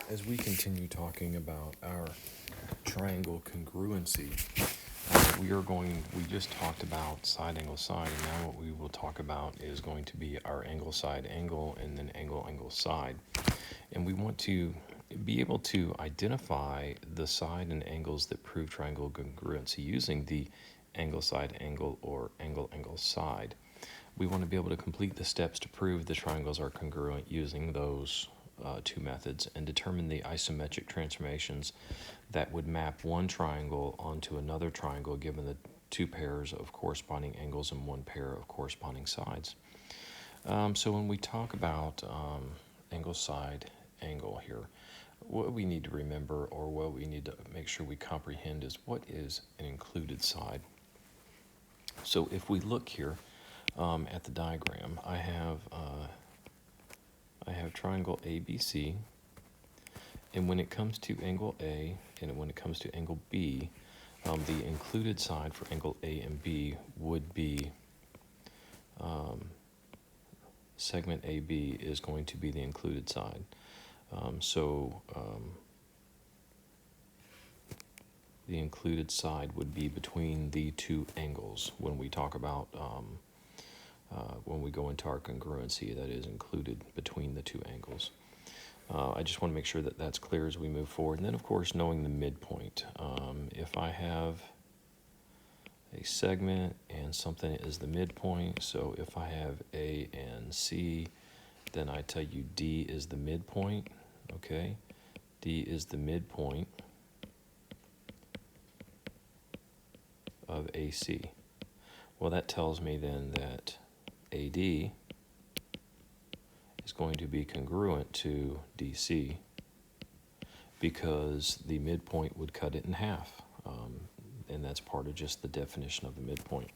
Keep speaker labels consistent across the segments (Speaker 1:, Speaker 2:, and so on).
Speaker 1: as we continue talking about our triangle congruency, we just talked about side angle side, and now what we will talk about is going to be our angle side angle and then angle angle side. And we want to be able to identify the side and angles that prove triangle congruency using the angle side angle or angle angle side. We want to be able to complete the steps to prove the triangles are congruent using those two methods and determine the isometric transformations that would map one triangle onto another triangle given the two pairs of corresponding angles and one pair of corresponding sides. So when we talk about angle side angle here, what we need to remember, or what we need to make sure we comprehend, is what is an included side. So if we look here at the diagram, I have triangle ABC, and when it comes to angle A and when it comes to angle B, the included side for angle A and B would be segment AB is going to be the included side. The included side would be between the two angles when we talk about when we go into our congruency, that is included between the two angles. I just want to make sure that that's clear as we move forward. And then, of course, knowing the midpoint. If I have a segment and something is the midpoint, so if I have A and C, then I tell you D is the midpoint, okay? D is the midpoint of AC. Well, that tells me then that AD is going to be congruent to DC because the midpoint would cut it in half, and that's part of just the definition of the midpoint.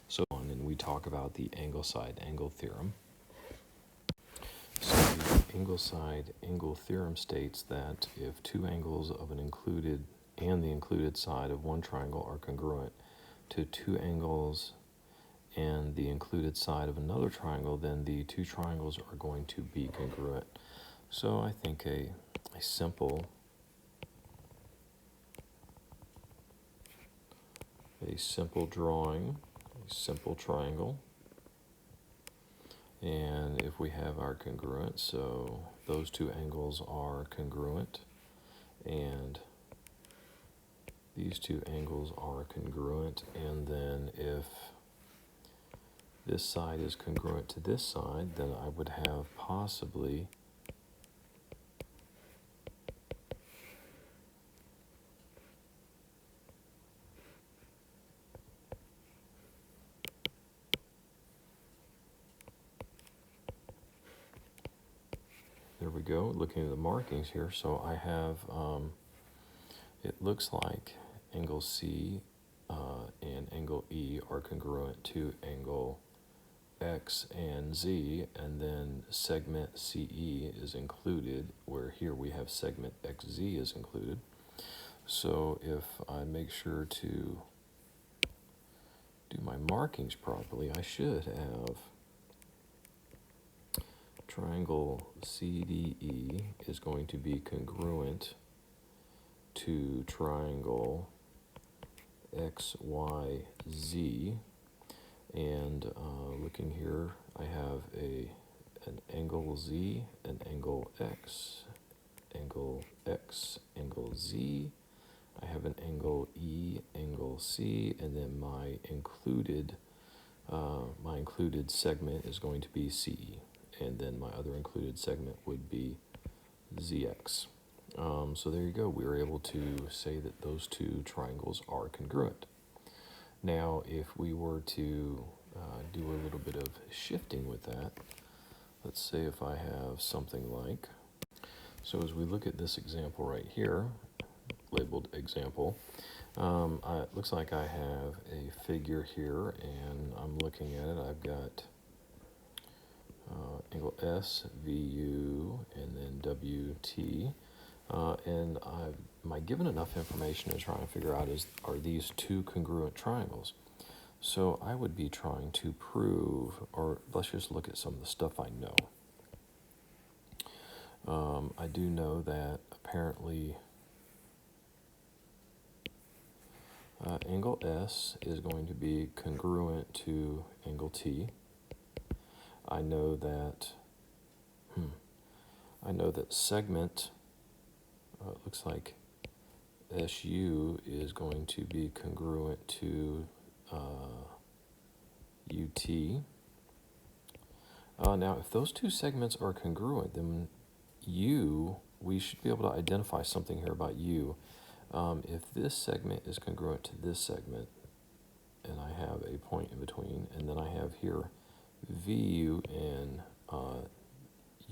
Speaker 1: So, and then we talk about the angle side angle theorem. So the angle side angle theorem states that if two angles of an included and the included side of one triangle are congruent to two angles and the included side of another triangle, then the two triangles are going to be congruent. So I think a simple drawing, a simple triangle, and if we have our congruent, so those two angles are congruent and these two angles are congruent, and then if this side is congruent to this side, then I would have possibly there we go, looking at the markings here. So I have, it looks like angle C and angle E are congruent to angle X and Z, and then segment CE is included, where here we have segment XZ is included. So if I make sure to do my markings properly, I should have triangle CDE is going to be congruent to triangle XYZ, and looking here, I have an angle Z, an angle X, angle X, angle Z. I have an angle E, angle C, and then my included segment is going to be CE, and then my other included segment would be ZX. So there you go. We were able to say that those two triangles are congruent. Now, if we were to do a little bit of shifting with that, let's say if I have something like, so as we look at this example right here, labeled example, it looks like I have a figure here, and I'm looking at it. I've got angle S, VU, and then WT. And am I given enough information to try and figure out are these two congruent triangles? So I would be trying to prove, or let's just look at some of the stuff I know. I do know that apparently angle S is going to be congruent to angle T. I know that segment, it looks like SU is going to be congruent to UT. Now, if those two segments are congruent, then U, we should be able to identify something here about U. If this segment is congruent to this segment, and I have a point in between, and then I have here VU and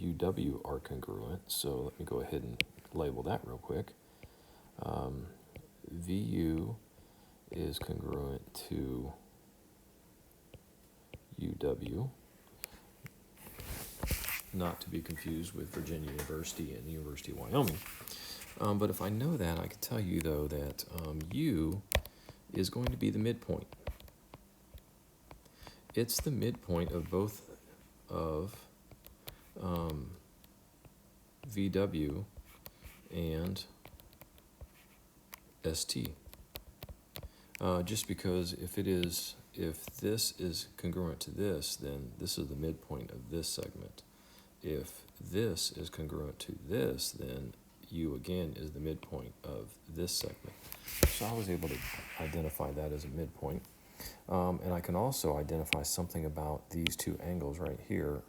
Speaker 1: UW are congruent, so let me go ahead and label that real quick. VU is congruent to UW, not to be confused with Virginia University and the University of Wyoming. But if I know that, I can tell you, though, that U is going to be the midpoint. It's the midpoint of both of VW and ST. Just because if this is congruent to this, then this is the midpoint of this segment. If this is congruent to this, then U again is the midpoint of this segment. So I was able to identify that as a midpoint. And I can also identify something about these two angles right here.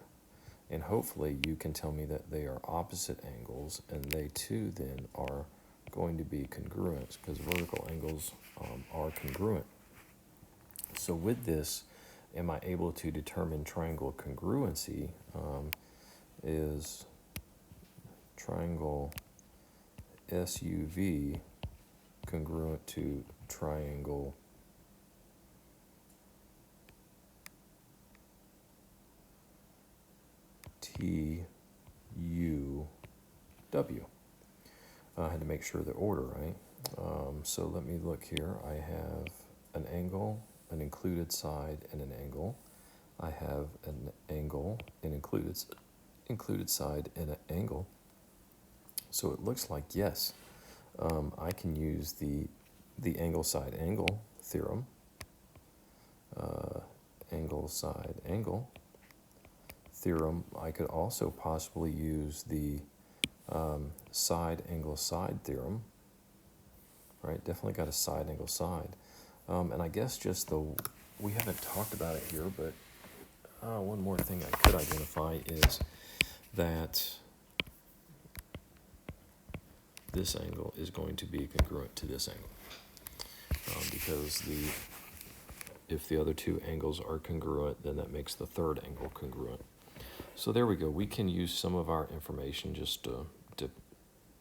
Speaker 1: And hopefully you can tell me that they are opposite angles, and they too then are going to be congruent, because vertical angles are congruent. So with this, am I able to determine triangle congruency? Is triangle SUV congruent to triangle TUW? I had to make sure the order right. So let me look here. I have an angle, an included side, and an angle. I have an angle, an included side, and an angle. So it looks like, yes, I can use the angle side angle theorem, angle side angle theorem. I could also possibly use the side angle side theorem, right? Definitely got a side angle side. And I guess we haven't talked about it here, but one more thing I could identify is that this angle is going to be congruent to this angle, because if the other two angles are congruent, then that makes the third angle congruent. So there we go. We can use some of our information just to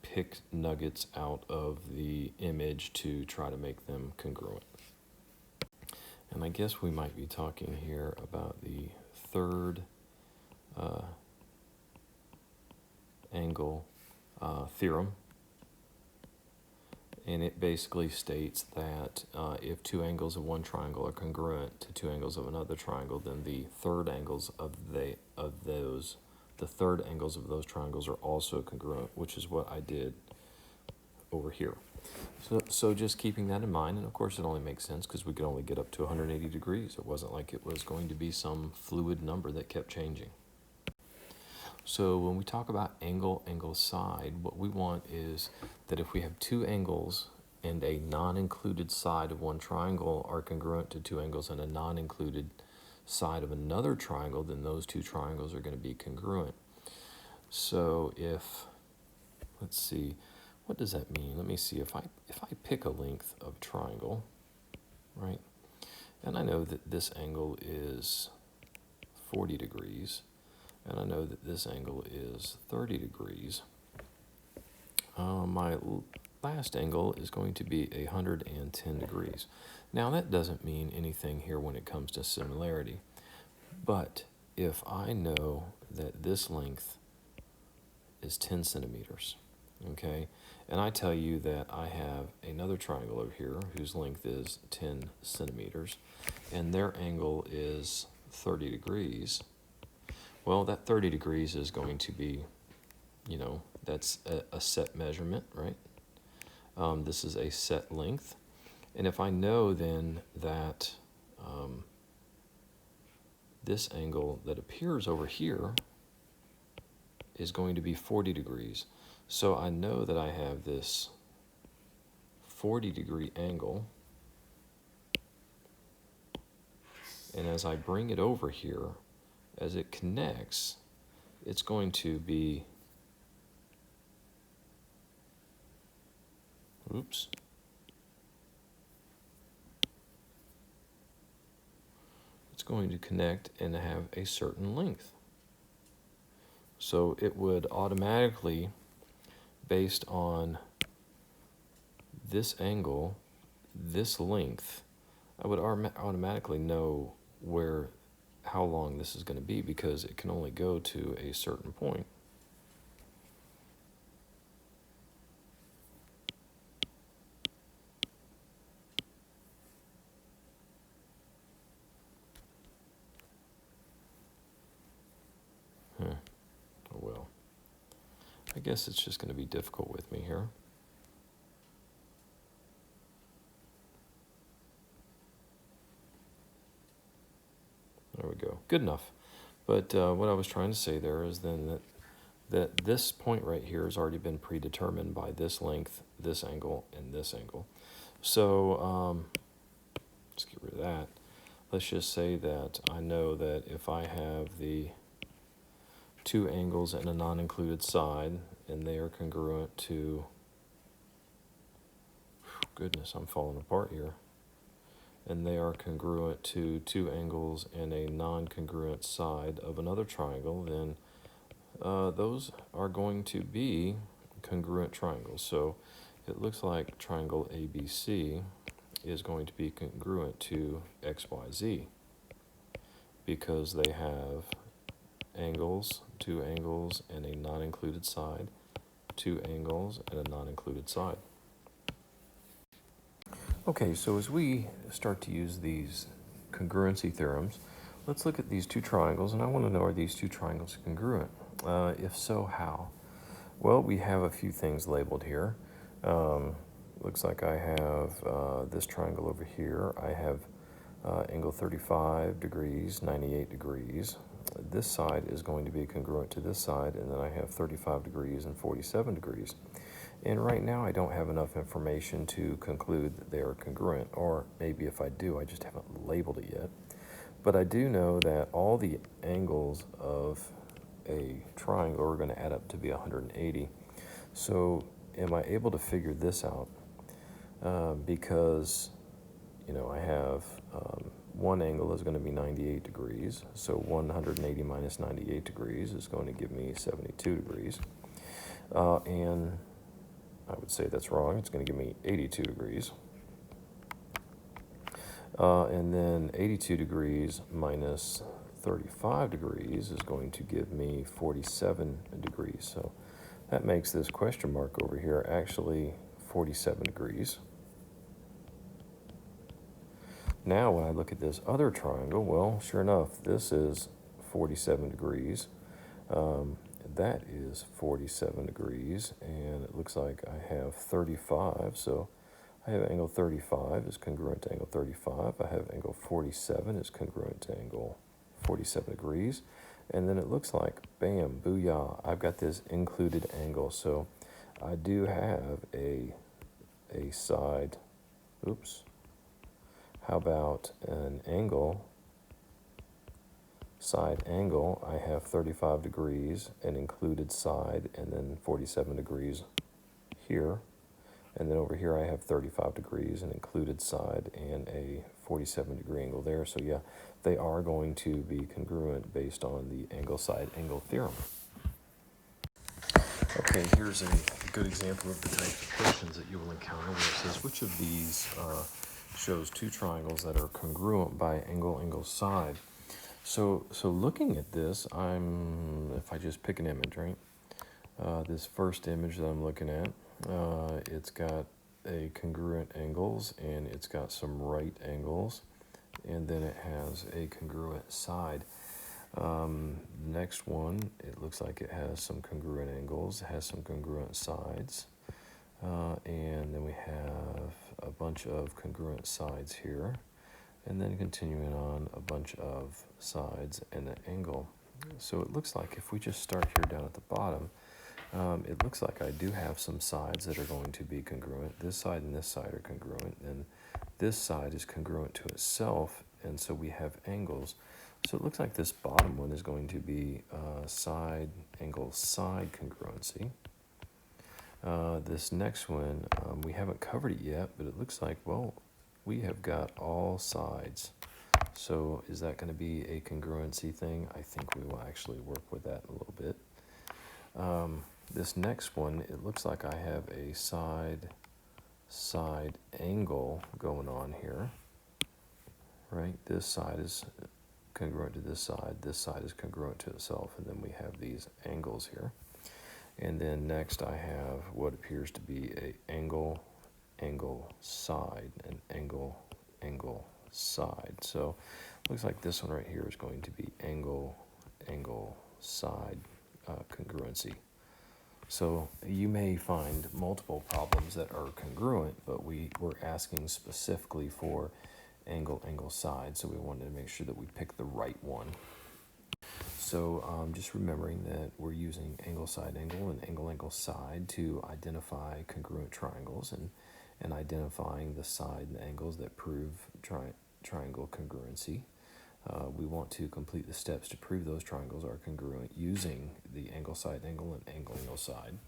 Speaker 1: pick nuggets out of the image to try to make them congruent. And I guess we might be talking here about the third angle theorem. And it basically states that if two angles of one triangle are congruent to two angles of another triangle, then the third angles of those triangles are also congruent, which is what I did over here. So just keeping that in mind, and of course it only makes sense because we could only get up to 180 degrees. It wasn't like it was going to be some fluid number that kept changing. So when we talk about angle side, what we want is that if we have two angles and a non-included side of one triangle are congruent to two angles and a non-included side of another triangle, then those two triangles are going to be congruent. So let's see, what does that mean? Let me see. If I pick a length of triangle, right, and I know that this angle is 40 degrees, and I know that this angle is 30 degrees. My last angle is going to be 110 degrees. Now that doesn't mean anything here when it comes to similarity, but if I know that this length is 10 centimeters, okay, and I tell you that I have another triangle over here whose length is 10 centimeters, and their angle is 30 degrees, well, that 30 degrees is going to be you know, that's a set measurement, right? This is a set length. And if I know then that this angle that appears over here is going to be 40 degrees. So I know that I have this 40-degree angle. And as I bring it over here, as it connects, it's going to be, oops. It's going to connect and have a certain length. So it would automatically, based on this angle, this length, I would automatically know how long this is going to be, because it can only go to a certain point. Oh well. I guess it's just going to be difficult with me here. There we go. Good enough. But what I was trying to say there is then that this point right here has already been predetermined by this length, this angle, and this angle. So let's get rid of that. Let's just say that I know that if I have the two angles and a non-included side, and they are congruent to, goodness, I'm falling apart here, and they are congruent to two angles and a non-congruent side of another triangle, then those are going to be congruent triangles. So it looks like triangle ABC is going to be congruent to XYZ, because they have angles, two angles, and a non-included side, two angles, and a non-included side. Okay, so as we start to use these congruency theorems, let's look at these two triangles, and I want to know, are these two triangles congruent? If so, how? Well, we have a few things labeled here. Looks like I have this triangle over here. I have angle 35 degrees, 98 degrees. This side is going to be congruent to this side, and then I have 35 degrees and 47 degrees. And right now I don't have enough information to conclude that they are congruent, or maybe if I do, I just haven't labeled it yet. But I do know that all the angles of a triangle are going to add up to be 180. So am I able to figure this out? Because, you know, I have one angle is going to be 98 degrees. So 180 minus 98 degrees is going to give me 72 degrees. And I would say that's wrong. It's going to give me 82 degrees. And then 82 degrees minus 35 degrees is going to give me 47 degrees. So that makes this question mark over here actually 47 degrees. Now when I look at this other triangle, well, sure enough, this is 47 degrees. That is 47 degrees, and it looks like I have 35, so I have angle 35 is congruent to angle 35. I have angle 47 is congruent to angle 47 degrees. And then it looks like, bam, booyah, I've got this included angle. So I do have a side, oops. How about an angle, side angle? I have 35 degrees, an included side, and then 47 degrees here. And then over here I have 35 degrees, an included side, and a 47 degree angle there. So yeah, they are going to be congruent based on the angle side angle theorem. Okay, here's a good example of the types of questions that you will encounter where it says, which of these shows two triangles that are congruent by angle side? So looking at this, if I just pick an image, right? This first image that I'm looking at, it's got a congruent angles, and it's got some right angles, and then it has a congruent side. The next one, it looks like it has some congruent angles, it has some congruent sides, and then we have a bunch of congruent sides here, and then continuing on a bunch of sides and an angle. So it looks like if we just start here down at the bottom, it looks like I do have some sides that are going to be congruent. This side and this side are congruent, and this side is congruent to itself, and so we have angles. So it looks like this bottom one is going to be side angle side congruency. This next one, we haven't covered it yet, but it looks like, well, we have got all sides. So is that going to be a congruency thing? I think we will actually work with that a little bit. This next one, it looks like I have a side angle going on here, right? This side is congruent to this side is congruent to itself, and then we have these angles here. And then next I have what appears to be a angle side, and angle side. So looks like this one right here is going to be angle side congruency. So you may find multiple problems that are congruent, but we're asking specifically for angle side, so we wanted to make sure that we pick the right one. So just remembering that we're using angle side angle and angle side to identify congruent triangles, and identifying the side and angles that prove triangle congruency. We want to complete the steps to prove those triangles are congruent using the angle side angle and angle side,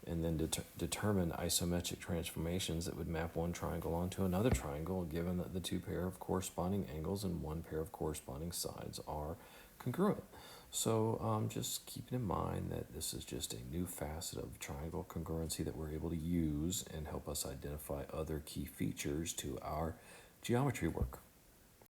Speaker 1: and then determine isometric transformations that would map one triangle onto another triangle, given that the two pair of corresponding angles and one pair of corresponding sides are congruent. So just keeping in mind that this is just a new facet of triangle congruency that we're able to use and help us identify other key features to our geometry work.